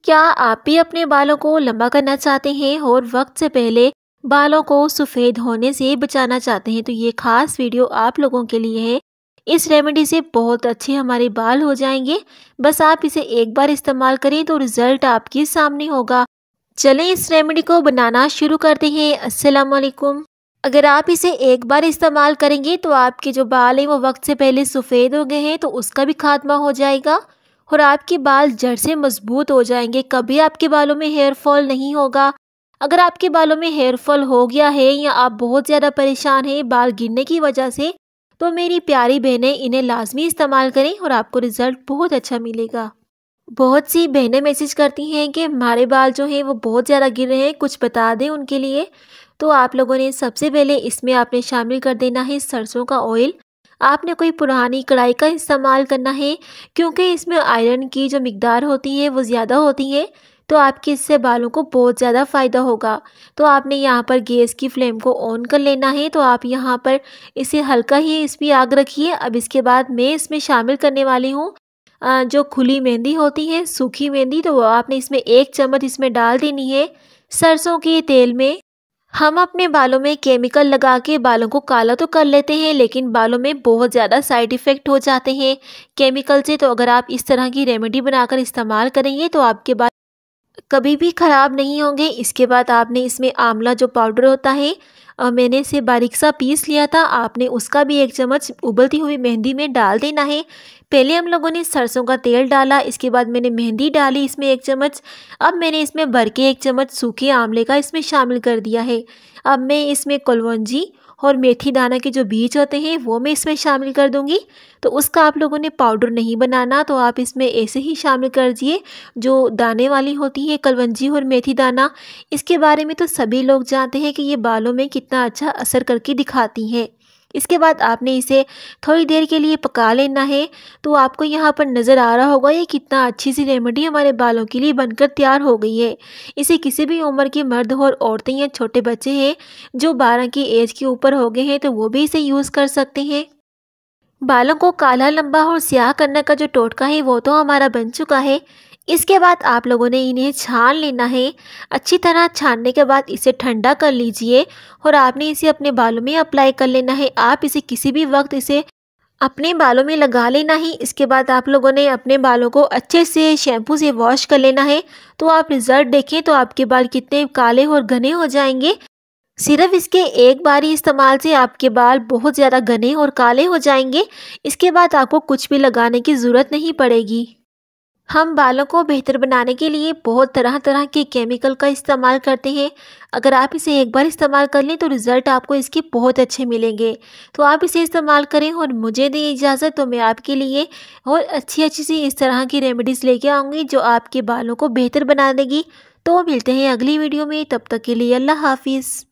क्या आप भी अपने बालों को लंबा करना चाहते हैं और वक्त से पहले बालों को सफ़ेद होने से बचाना चाहते हैं? तो ये खास वीडियो आप लोगों के लिए है। इस रेमेडी से बहुत अच्छे हमारे बाल हो जाएंगे। बस आप इसे एक बार इस्तेमाल करें तो रिजल्ट आपके सामने होगा। चलें इस रेमेडी को बनाना शुरू करते हैं। अस्सलाम वालेकुम। अगर आप इसे एक बार इस्तेमाल करेंगे तो आपके जो बाल हैं वो वक्त से पहले सफ़ेद हो गए हैं तो उसका भी खात्मा हो जाएगा और आपके बाल जड़ से मजबूत हो जाएंगे। कभी आपके बालों में हेयर फॉल नहीं होगा। अगर आपके बालों में हेयर फॉल हो गया है या आप बहुत ज़्यादा परेशान हैं बाल गिरने की वजह से, तो मेरी प्यारी बहनें इन्हें लाजमी इस्तेमाल करें और आपको रिज़ल्ट बहुत अच्छा मिलेगा। बहुत सी बहनें मैसेज करती हैं कि हमारे बाल जो हैं वो बहुत ज़्यादा गिर रहे हैं, कुछ बता दें उनके लिए। तो आप लोगों ने सबसे पहले इसमें आपने शामिल कर देना है सरसों का ऑयल। आपने कोई पुरानी कढ़ाई का इस्तेमाल करना है क्योंकि इसमें आयरन की जो मिकदार होती है वो ज़्यादा होती है, तो आपके इससे बालों को बहुत ज़्यादा फ़ायदा होगा। तो आपने यहाँ पर गैस की फ्लेम को ऑन कर लेना है। तो आप यहाँ पर इसे हल्का ही इस पर आग रखिए। अब इसके बाद मैं इसमें शामिल करने वाली हूँ जो खुली मेहंदी होती है, सूखी मेहंदी। तो वो आपने इसमें 1 चम्मच इसमें डाल देनी है सरसों के तेल में। हम अपने बालों में केमिकल लगा के बालों को काला तो कर लेते हैं, लेकिन बालों में बहुत ज़्यादा साइड इफ़ेक्ट हो जाते हैं केमिकल से। तो अगर आप इस तरह की रेमेडी बनाकर इस्तेमाल करेंगे तो आपके बाल कभी भी ख़राब नहीं होंगे। इसके बाद आपने इसमें आंवला जो पाउडर होता है, मैंने इसे बारीक सा पीस लिया था, आपने उसका भी 1 चम्मच उबलती हुई मेहंदी में डाल देना है। पहले हम लोगों ने सरसों का तेल डाला, इसके बाद मैंने मेहंदी डाली इसमें 1 चम्मच। अब मैंने इसमें भर के 1 चम्मच सूखे आंवले का इसमें शामिल कर दिया है। अब मैं इसमें कलौंजी और मेथी दाना के जो बीज होते हैं वो मैं इसमें शामिल कर दूंगी। तो उसका आप लोगों ने पाउडर नहीं बनाना, तो आप इसमें ऐसे ही शामिल कर दिए। जो दाने वाली होती है कलवंजी और मेथी दाना, इसके बारे में तो सभी लोग जानते हैं कि ये बालों में कितना अच्छा असर करके दिखाती हैं। इसके बाद आपने इसे थोड़ी देर के लिए पका लेना है। तो आपको यहाँ पर नज़र आ रहा होगा ये कितना अच्छी सी रेमेडी हमारे बालों के लिए बनकर तैयार हो गई है। इसे किसी भी उम्र के मर्द और औरतें या छोटे बच्चे हैं जो 12 की एज के ऊपर हो गए हैं तो वो भी इसे यूज़ कर सकते हैं। बालों को काला, लंबा और स्याह करने का जो टोटका है वो तो हमारा बन चुका है। इसके बाद आप लोगों ने इन्हें छान लेना है। अच्छी तरह छानने के बाद इसे ठंडा कर लीजिए और आपने इसे अपने बालों में अप्लाई कर लेना है। आप इसे किसी भी वक्त इसे अपने बालों में लगा लेना है। इसके बाद आप लोगों ने अपने बालों को अच्छे से शैम्पू से वॉश कर लेना है। तो आप रिज़ल्ट देखें तो आपके बाल कितने काले और घने हो जाएंगे। सिर्फ इसके एक बार ही इस्तेमाल से आपके बाल बहुत ज़्यादा घने और काले हो जाएंगे। इसके बाद आपको कुछ भी लगाने की ज़रूरत नहीं पड़ेगी। हम बालों को बेहतर बनाने के लिए बहुत तरह तरह के केमिकल का इस्तेमाल करते हैं। अगर आप इसे एक बार इस्तेमाल कर लें तो रिज़ल्ट आपको इसके बहुत अच्छे मिलेंगे। तो आप इसे इस्तेमाल करें और मुझे दें इजाज़त। तो मैं आपके लिए और अच्छी अच्छी सी इस तरह की रेमेडीज़ लेके आऊँगी जो आपके बालों को बेहतर बना देगी। तो मिलते हैं अगली वीडियो में, तब तक के लिए अल्लाह हाफिज़।